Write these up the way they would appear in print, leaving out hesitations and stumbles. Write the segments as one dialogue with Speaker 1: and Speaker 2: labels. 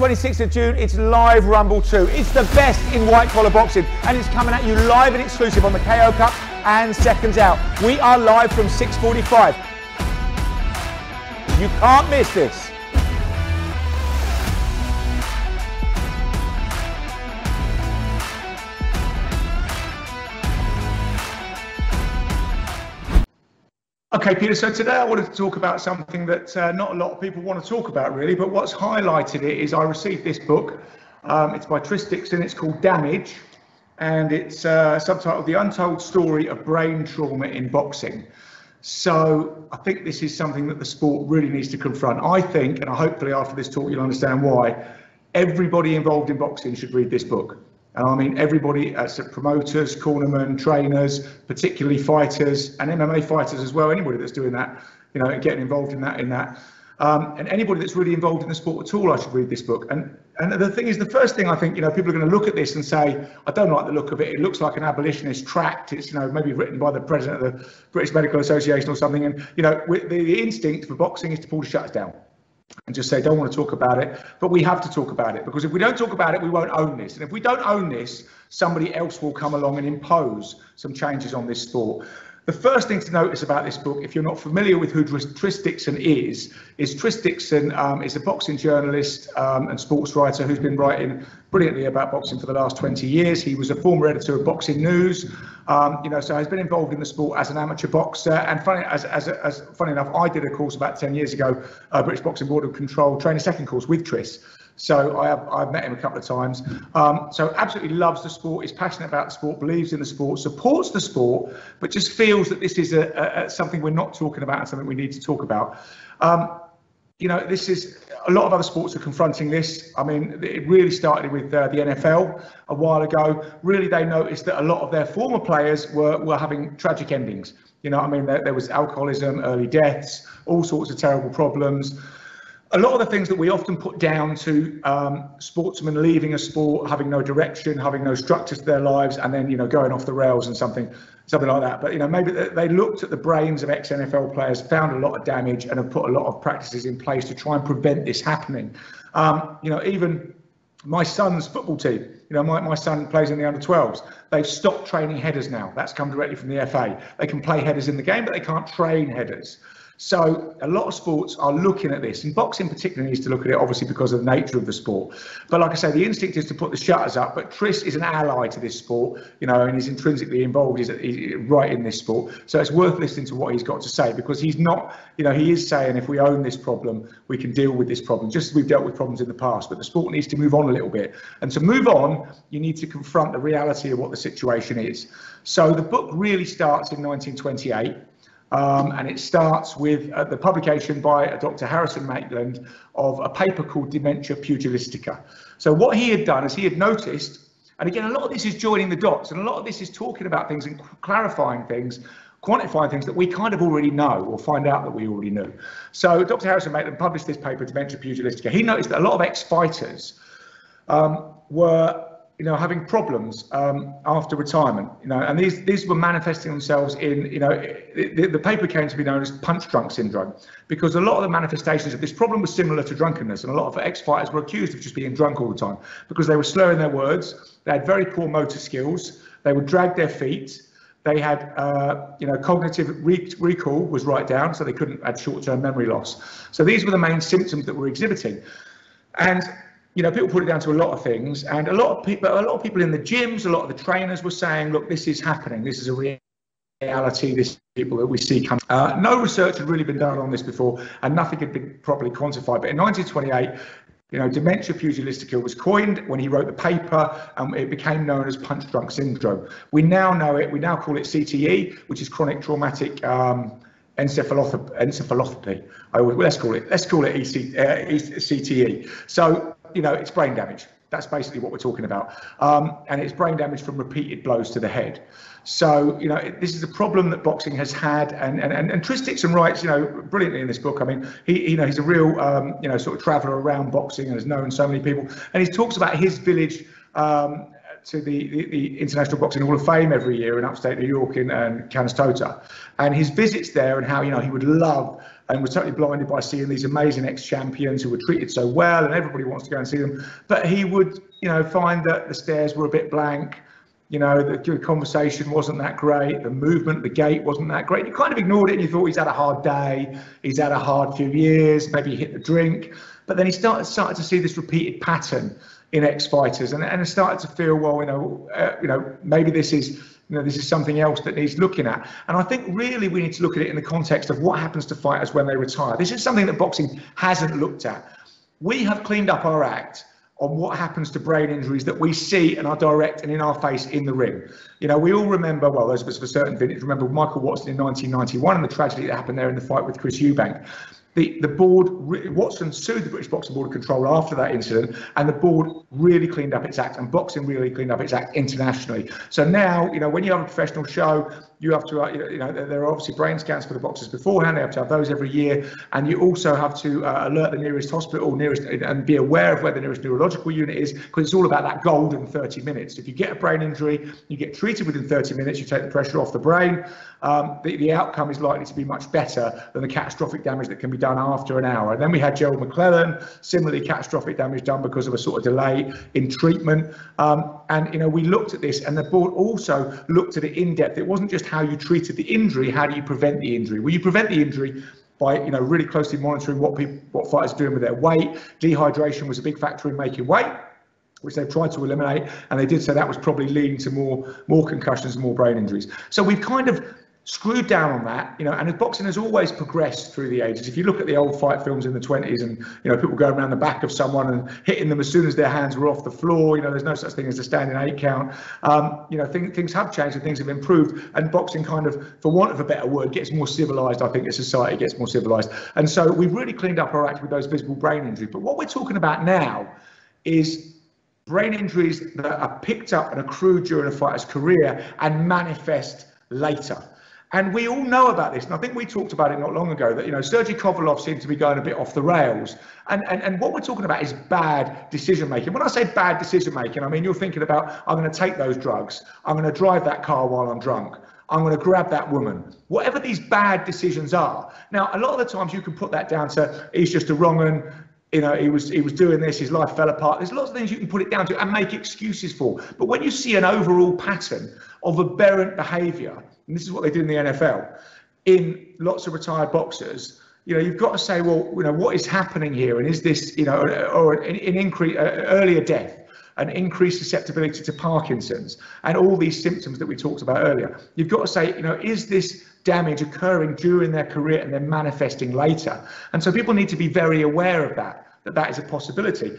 Speaker 1: 26th of June, it's live Rumble 2. It's the best in white collar boxing, and it's coming at you live and exclusive on the KO Cup and Seconds Out. We are live from 6:45. You can't miss this. Okay, Peter, so today I wanted to talk about something that not a lot of people want to talk about really, but what's highlighted it is I received this book. It's by Tris Dixon, it's called Damage, and it's subtitled The Untold Story of Brain Trauma in Boxing. So I think this is something that the sport really needs to confront. I think, and hopefully after this talk you'll understand why, everybody involved in boxing should read this book. And I mean everybody, promoters, cornermen, trainers, particularly fighters and MMA fighters as well. Anybody that's doing that, you know, getting involved in that, and anybody that's really involved in the sport at all, I should read this book. And the thing is, the first thing I think, you know, people are going to look at this and say, I don't like the look of it. It looks like an abolitionist tract. It's, you know, maybe written by the president of the British Medical Association or something. And you know, the instinct for boxing is to pull the shutters down and just say, don't want to talk about it. But we have to talk about it, because if we don't talk about it, we won't own this. And if we don't own this, somebody else will come along and impose some changes on this sport. The first thing to notice about this book, if you're not familiar with who Tris Dixon is Tris Dixon is a boxing journalist and sports writer who's been writing brilliantly about boxing for the last 20 years. He was a former editor of Boxing News, you know, so he's been involved in the sport as an amateur boxer. And funny enough, I did a course about 10 years ago, British Boxing Board of Control training second course with Tris. So I've met him a couple of times. So absolutely loves the sport, is passionate about the sport, believes in the sport, supports the sport, but just feels that this is something we're not talking about and something we need to talk about. You know, this is, a lot of other sports are confronting this. I mean, it really started with the NFL a while ago. Really, they noticed that a lot of their former players were having tragic endings. You know what I mean? There was alcoholism, early deaths, all sorts of terrible problems. A lot of the things that we often put down to sportsmen leaving a sport, having no direction, having no structure to their lives, and then, you know, going off the rails and something like that. But, you know, maybe they looked at the brains of ex-NFL players, found a lot of damage, and have put a lot of practices in place to try and prevent this happening. You know, even my son's football team, you know, my son plays in the under-12s. They've stopped training headers now. That's come directly from the FA. They can play headers in the game, but they can't train headers. So a lot of sports are looking at this, and boxing particularly needs to look at it, obviously, because of the nature of the sport. But like I say, the instinct is to put the shutters up, but Tris is an ally to this sport, you know, and he's intrinsically involved, he's right in this sport. So it's worth listening to what he's got to say, because he's not, you know, he is saying if we own this problem, we can deal with this problem, just as we've dealt with problems in the past. But the sport needs to move on a little bit. And to move on, you need to confront the reality of what the situation is. So the book really starts in 1928. And it starts with the publication by Dr. Harrison Maitland of a paper called Dementia Pugilistica. So what he had done is he had noticed, and again, a lot of this is joining the dots, and a lot of this is talking about things and clarifying things, quantifying things that we kind of already know, or find out that we already knew. So Dr. Harrison Maitland published this paper, Dementia Pugilistica. He noticed that a lot of ex-fighters were, you know, having problems after retirement, you know, and these were manifesting themselves in, you know, the paper came to be known as punch drunk syndrome, because a lot of the manifestations of this problem was similar to drunkenness, and a lot of ex-fighters were accused of just being drunk all the time because they were slurring their words, they had very poor motor skills, they would drag their feet, they had, you know, cognitive recall was right down, so they couldn't have short-term memory loss. So these were the main symptoms that were exhibiting. And you know, people put it down to a lot of things, and a lot of people in the gyms, a lot of the trainers were saying, look, this is happening. This is a reality. This is people that we see coming. No research had really been done on this before, and nothing had been properly quantified. But in 1928, you know, dementia pugilistica was coined when he wrote the paper, and it became known as punch drunk syndrome. We now know it. We now call it CTE, which is chronic traumatic encephalopathy. Let's call it CTE. So, you know, it's brain damage. That's basically what we're talking about. And it's brain damage from repeated blows to the head. So, you know, this is a problem that boxing has had. And Tris Dixon writes, you know, brilliantly in this book. I mean, you know, he's a real, you know, sort of traveller around boxing and has known so many people. And he talks about his village to the International Boxing Hall of Fame every year in upstate New York in Canastota, and his visits there, and how, you know, he would love and was totally blinded by seeing these amazing ex-champions who were treated so well, and everybody wants to go and see them. But he would, find that the stares were a bit blank. The conversation wasn't that great, the movement, the gait wasn't that great. You kind of ignored it and you thought he's had a hard day, he's had a hard few years, maybe he hit the drink. But then he started to see this repeated pattern in ex-fighters, and started to feel, well, maybe this is something else that needs looking at. And I think really we need to look at it in the context of what happens to fighters when they retire. This is something that boxing hasn't looked at. We have cleaned up our act on what happens to brain injuries that we see and are direct and in our face in the ring. We all remember, well, those of us of a certain vintage remember Michael Watson in 1991 and the tragedy that happened there in the fight with Chris Eubank. The board, Watson sued the British Boxing Board of Control after that incident, and the board really cleaned up its act, and boxing really cleaned up its act internationally. So now, when you have a professional show, you have to, there are obviously brain scans for the boxers beforehand. They have to have those every year, and you also have to alert the nearest hospital, and be aware of where the nearest neurological unit is, because it's all about that golden 30 minutes. If you get a brain injury, you get treated within 30 minutes, you take the pressure off the brain. The outcome is likely to be much better than the catastrophic damage that can be done after an hour. And then we had Gerald McClellan, similarly catastrophic damage done because of a sort of delay in treatment. And we looked at this, and the board also looked at it in depth. It wasn't just how you treated the injury, how do you prevent the injury? Well, you prevent the injury by really closely monitoring what fighters are doing with their weight. Dehydration was a big factor in making weight, which they've tried to eliminate, and they did say that was probably leading to more concussions and more brain injuries. So we've kind of screwed down on that, and boxing has always progressed through the ages. If you look at the old fight films in the 20s, and people going around the back of someone and hitting them as soon as their hands were off the floor, there's no such thing as a standing 8 count. Things have changed and things have improved, and boxing kind of, for want of a better word, gets more civilized. I think as society gets more civilized, and so we've really cleaned up our act with those visible brain injuries. But what we're talking about now is brain injuries that are picked up and accrued during a fighter's career and manifest later. And we all know about this, and I think we talked about it not long ago, that Sergey Kovalev seemed to be going a bit off the rails, and what we're talking about is bad decision making. When I say bad decision making, I mean you're thinking about, I'm going to take those drugs, I'm going to drive that car while I'm drunk, I'm going to grab that woman, whatever these bad decisions are. Now, a lot of the times you can put that down to he's just a wrong un. He was doing this, his life fell apart. There's lots of things you can put it down to and make excuses for. But when you see an overall pattern of aberrant behaviour, and this is what they did in the NFL, in lots of retired boxers, you've got to say, well, what is happening here? And is this, or an increase, earlier death, an increased susceptibility to Parkinson's, and all these symptoms that we talked about earlier? You've got to say, is this damage occurring during their career and then manifesting later? And so people need to be very aware of that is a possibility.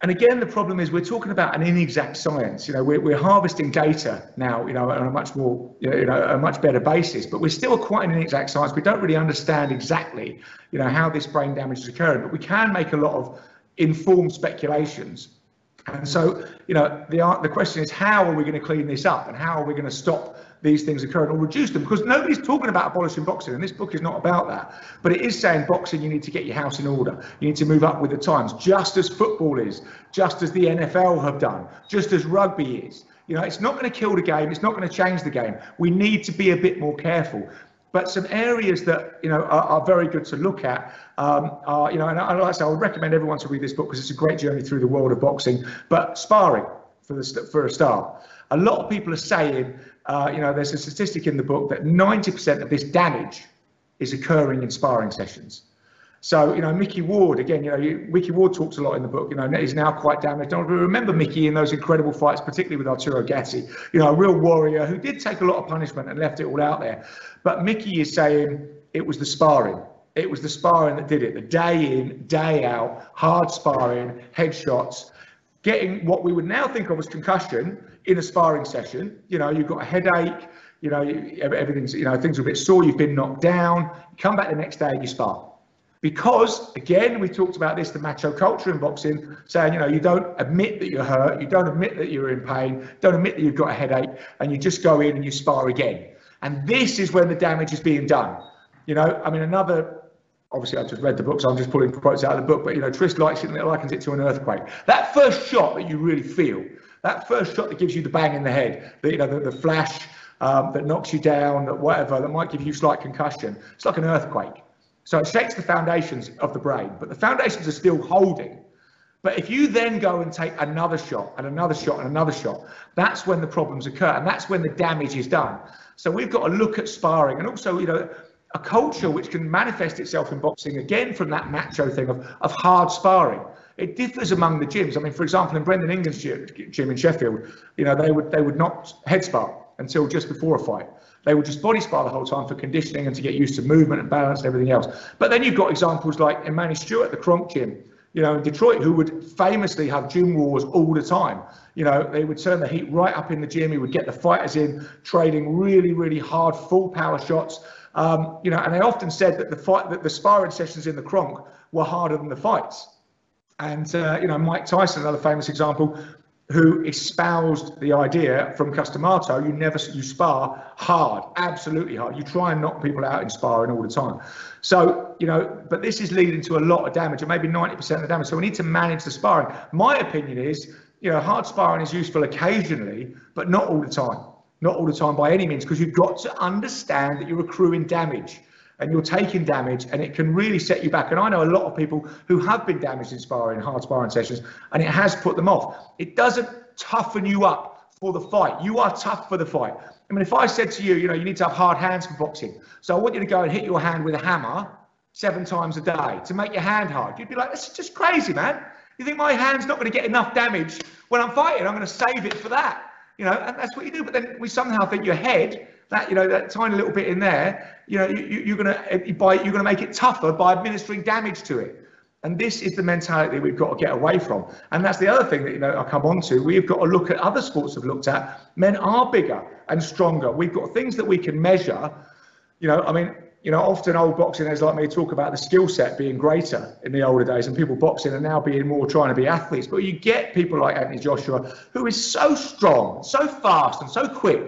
Speaker 1: And again, the problem is we're talking about an inexact science. We're harvesting data now, on a much more, a much better basis, but we're still quite an inexact science. We don't really understand exactly, how this brain damage is occurring, but we can make a lot of informed speculations. And so, the question is, how are we going to clean this up, and how are we going to stop these things occurring or reduce them? Because nobody's talking about abolishing boxing, and this book is not about that. But it is saying boxing, you need to get your house in order. You need to move up with the times, just as football is, just as the NFL have done, just as rugby is. It's not going to kill the game. It's not going to change the game. We need to be a bit more careful. But some areas that are very good to look at are, and like I say, I would recommend everyone to read this book because it's a great journey through the world of boxing. But sparring, for a start, a lot of people are saying, there's a statistic in the book that 90% of this damage is occurring in sparring sessions. So, Mickey Ward, again, Mickey Ward talks a lot in the book, he's now quite damaged. I remember Mickey in those incredible fights, particularly with Arturo Gatti, a real warrior who did take a lot of punishment and left it all out there. But Mickey is saying it was the sparring. It was the sparring that did it, the day in, day out, hard sparring, headshots, getting what we would now think of as concussion in a sparring session. You've got a headache, everything's, things are a bit sore, you've been knocked down, you come back the next day and you spar. Because, again, we talked about this, the macho culture in boxing, saying, you don't admit that you're hurt, you don't admit that you're in pain, don't admit that you've got a headache, and you just go in and you spar again. And this is when the damage is being done. Obviously I've just read the book, so I'm just pulling quotes out of the book, but, Tris likens it to an earthquake. That first shot that you really feel, that first shot that gives you the bang in the head, the flash that knocks you down, that whatever, that might give you slight concussion, it's like an earthquake. So it shakes the foundations of the brain, but the foundations are still holding. But if you then go and take another shot and another shot and another shot, that's when the problems occur, and that's when the damage is done. So we've got to look at sparring, and also, you know, a culture which can manifest itself in boxing, again, from that macho thing of hard sparring. It differs among the gyms. I mean, for example, in Brendan Ingham's gym in Sheffield, you know, they would not head spar until just before a fight. They would just body spar the whole time for conditioning and to get used to movement and balance and everything else. But then you've got examples like Manny Stewart, the Chronic gym, you know, in Detroit, who would famously have gym wars all the time. You know, they would turn the heat right up in the gym. He would get the fighters in, trading really, really hard, full power shots. You know, and they often said that the sparring sessions in the Cronk were harder than the fights. And, you know, Mike Tyson, another famous example, who espoused the idea from Customato, you spar hard, absolutely hard. You try and knock people out in sparring all the time. So, you know, but this is leading to a lot of damage, and maybe 90% of the damage. So we need to manage the sparring. My opinion is, you know, hard sparring is useful occasionally, but not all the time. Not all the time by any means, because you've got to understand that you're accruing damage and you're taking damage, and it can really set you back. And I know a lot of people who have been damaged in sparring, hard sparring sessions, and it has put them off. It doesn't toughen you up for the fight. You are tough for the fight. I mean, if I said to you, you know, you need to have hard hands for boxing, so I want you to go and hit your hand with a hammer 7 times a day to make your hand hard, you'd be like, this is just crazy, man. You think my hand's not going to get enough damage when I'm fighting? I'm going to save it for that. You know, and that's what you do. But then we somehow think your head, that, you know, that tiny little bit in there, you know, you're gonna make it tougher by administering damage to it. And this is the mentality we've got to get away from. And that's the other thing that, you know, I'll come on to. We've got to look at other sports we've looked at. Men are bigger and stronger. We've got things that we can measure. You know, I mean, you know, often old boxing heads like me talk about the skill set being greater in the older days, and people boxing are now being more trying to be athletes. But you get people like Anthony Joshua, who is so strong, so fast and so quick,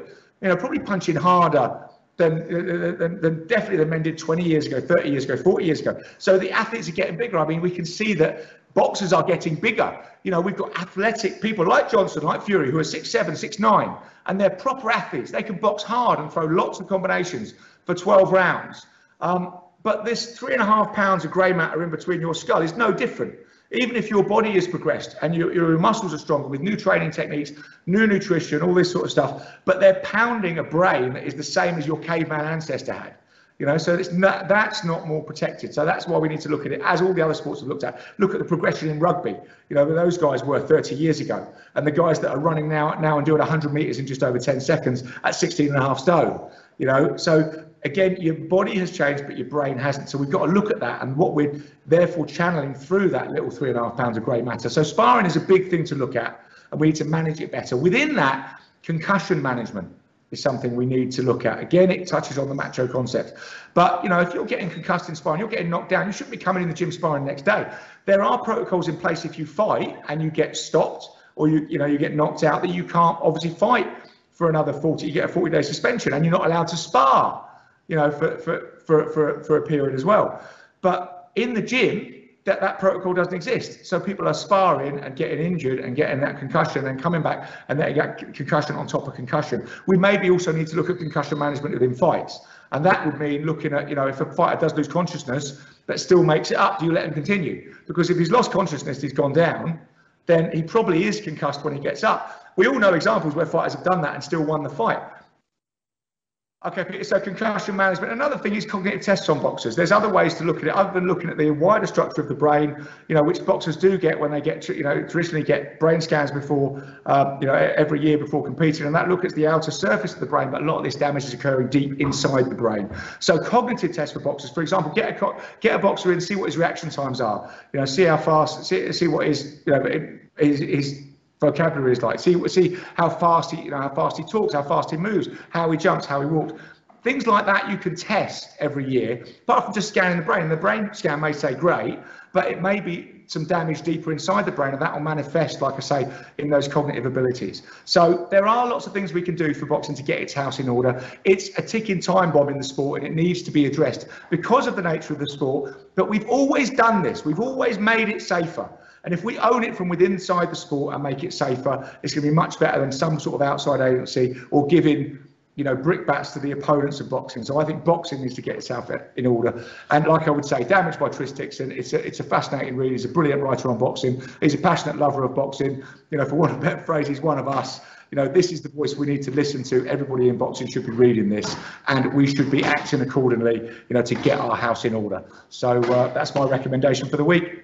Speaker 1: you know, probably punching harder than definitely the men did 20 years ago, 30 years ago, 40 years ago. So the athletes are getting bigger. I mean, we can see that boxers are getting bigger. You know, we've got athletic people like Johnson, like Fury, who are 6'7", 6'9", and they're proper athletes. They can box hard and throw lots of combinations for 12 rounds. But this 3.5 pounds of grey matter in between your skull is no different. Even if your body is progressed and your muscles are stronger with new training techniques, new nutrition, all this sort of stuff, but they're pounding a brain that is the same as your caveman ancestor had. You know, so that's not more protected. So that's why we need to look at it as all the other sports have looked at. Look at the progression in rugby. You know, those guys were 30 years ago, and the guys that are running now and doing 100 meters in just over 10 seconds at 16.5 stone. You know, so again, your body has changed, but your brain hasn't. So we've got to look at that and what we're therefore channeling through that little 3.5 pounds of grey matter. So sparring is a big thing to look at, and we need to manage it better. Within that, concussion management is something we need to look at. Again, it touches on the macho concept. But, you know, if you're getting concussed in sparring, you're getting knocked down, you shouldn't be coming in the gym sparring the next day. There are protocols in place if you fight and you get stopped, or you get knocked out, that you can't obviously fight for another 40, you get a 40-day suspension, and you're not allowed to spar, you know, for a period as well. But in the gym, that protocol doesn't exist. So people are sparring and getting injured and getting that concussion and coming back, and then get concussion on top of concussion. We maybe also need to look at concussion management within fights. And that would mean looking at, you know, if a fighter does lose consciousness but still makes it up, do you let him continue? Because if he's lost consciousness, he's gone down, then he probably is concussed when he gets up. We all know examples where fighters have done that and still won the fight. Okay, Peter, so concussion management. Another thing is cognitive tests on boxers. There's other ways to look at it other than looking at the wider structure of the brain, you know, which boxers do get when they get to, you know, traditionally get brain scans before, you know, every year before competing. And that look at the outer surface of the brain, but a lot of this damage is occurring deep inside the brain. So cognitive tests for boxers, for example, get a boxer in, see what his reaction times are, you know, see how fast, see what his, you know, his vocabulary is like, see how fast he, you know, how fast he talks, how fast he moves, how he jumps, how he walks. Things like that you can test every year, apart from just scanning the brain. The brain scan may say great, but it may be some damage deeper inside the brain, and that will manifest, like I say, in those cognitive abilities. So there are lots of things we can do for boxing to get its house in order. It's a ticking time bomb in the sport, and it needs to be addressed because of the nature of the sport. But we've always done this. We've always made it safer. And if we own it from within inside the sport and make it safer, it's going to be much better than some sort of outside agency or giving you know, brickbats to the opponents of boxing. So I think boxing needs to get itself in order. And like I would say, Damage by Tris Dixon, it's a fascinating read. He's a brilliant writer on boxing. He's a passionate lover of boxing. You know, for want of a better phrase, he's one of us. You know, this is the voice we need to listen to. Everybody in boxing should be reading this, and we should be acting accordingly, you know, to get our house in order. So that's my recommendation for the week.